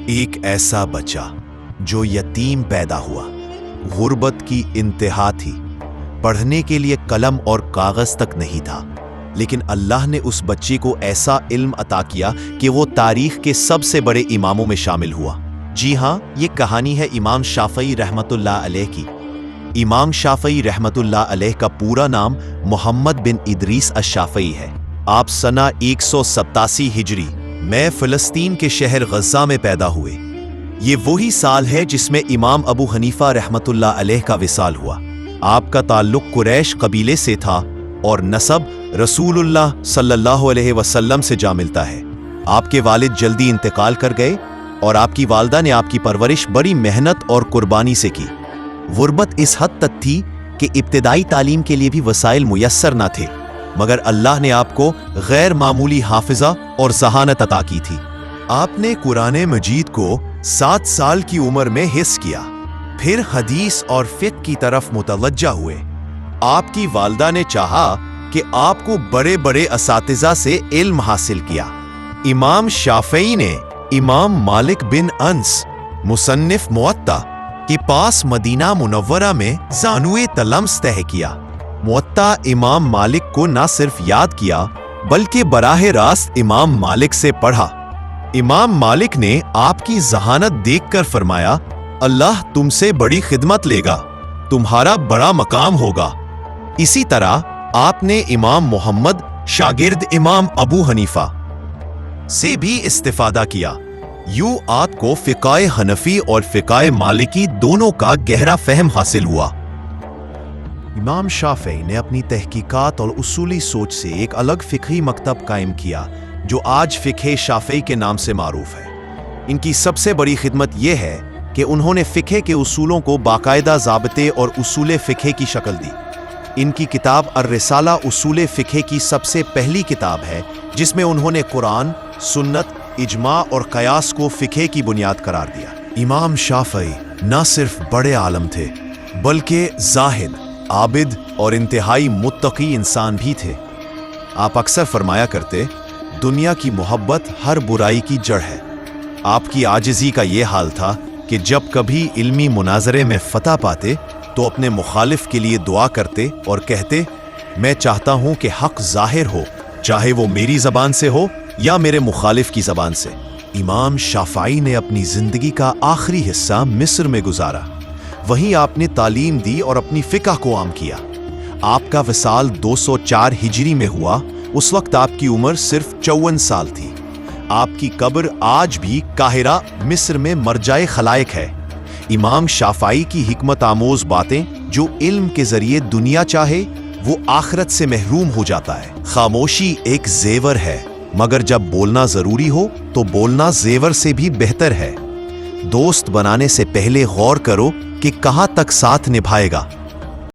ایک ایسا بچہ جو یتیم پیدا ہوا، غربت کی انتہا تھی، پڑھنے کے لیے قلم اور کاغذ تک نہیں تھا، لیکن اللہ نے اس بچے کو ایسا علم عطا کیا کہ وہ تاریخ کے سب سے بڑے اماموں میں شامل ہوا۔ جی ہاں، یہ کہانی ہے امام شافعی رحمۃ اللہ علیہ کی۔ امام شافعی رحمۃ اللہ علیہ کا پورا نام محمد بن ادریس الشافعی ہے۔ آپ سنہ 187 ہجری میں فلسطین کے شہر غزہ میں پیدا ہوئے۔ یہ وہی سال ہے جس میں امام ابو حنیفہ رحمۃ اللہ علیہ کا وصال ہوا۔ آپ کا تعلق قریش قبیلے سے تھا اور نسب رسول اللہ صلی اللہ علیہ وسلم سے جا ملتا ہے۔ آپ کے والد جلدی انتقال کر گئے اور آپ کی والدہ نے آپ کی پرورش بڑی محنت اور قربانی سے کی۔ غربت اس حد تک تھی کہ ابتدائی تعلیم کے لیے بھی وسائل میسر نہ تھے، مگر اللہ نے آپ کو غیر معمولی حافظہ اور ذہانت عطا کی تھی۔ آپ نے قرآن مجید کو 7 سال کی عمر میں حفظ کیا، پھر حدیث اور فقہ کی طرف متوجہ ہوئے۔ آپ کی والدہ نے چاہا کہ آپ کو بڑے بڑے اساتذہ سے علم حاصل کیا۔ امام شافعی نے امام مالک بن انس مصنف موطا کے پاس مدینہ منورہ میں زانوئے تلمس طے کیا۔ موطا امام مالک کو نہ صرف یاد کیا بلکہ براہ راست امام مالک سے پڑھا۔ امام مالک نے آپ کی ذہانت دیکھ کر فرمایا، اللہ تم سے بڑی خدمت لے گا، تمہارا بڑا مقام ہوگا۔ اسی طرح آپ نے امام محمد شاگرد امام ابو حنیفہ سے بھی استفادہ کیا۔ یوں آپ کو فقہ حنفی اور فقہ مالکی دونوں کا گہرا فہم حاصل ہوا۔ امام شافعی نے اپنی تحقیقات اور اصولی سوچ سے ایک الگ فقہی مکتب قائم کیا جو آج فقہ شافعی کے نام سے معروف ہے۔ ان کی سب سے بڑی خدمت یہ ہے کہ انہوں نے فقہ کے اصولوں کو باقاعدہ ضابطے اور اصول فقہ کی شکل دی۔ ان کی کتاب الرسالہ اصول فقہ کی سب سے پہلی کتاب ہے جس میں انہوں نے قرآن، سنت، اجماع اور قیاس کو فقہ کی بنیاد قرار دیا۔ امام شافعی نہ صرف بڑے عالم تھے بلکہ زاہد، عابد اور انتہائی متقی انسان بھی تھے۔ آپ اکثر فرمایا کرتے، دنیا کی محبت ہر برائی کی جڑ ہے۔ آپ کی عاجزی کا یہ حال تھا کہ جب کبھی علمی مناظرے میں فتح پاتے تو اپنے مخالف کے لیے دعا کرتے اور کہتے، میں چاہتا ہوں کہ حق ظاہر ہو، چاہے وہ میری زبان سے ہو یا میرے مخالف کی زبان سے۔ امام شافعی نے اپنی زندگی کا آخری حصہ مصر میں گزارا۔ وہیں آپ نے تعلیم دی اور اپنی فقہ کو عام کیا۔ آپ کا وصال 204 ہجری میں ہوا۔ اس وقت آپ کی عمر صرف 54 سال تھی۔ آپ کی قبر آج بھی قاہرہ مصر میں مرجع خلائق ہے۔ امام شافعی کی حکمت آموز باتیں، جو علم کے ذریعے دنیا چاہے وہ آخرت سے محروم ہو جاتا ہے۔ خاموشی ایک زیور ہے، مگر جب بولنا ضروری ہو تو بولنا زیور سے بھی بہتر ہے۔ دوست بنانے سے پہلے غور کرو کہ کہاں تک ساتھ نبھائے گا۔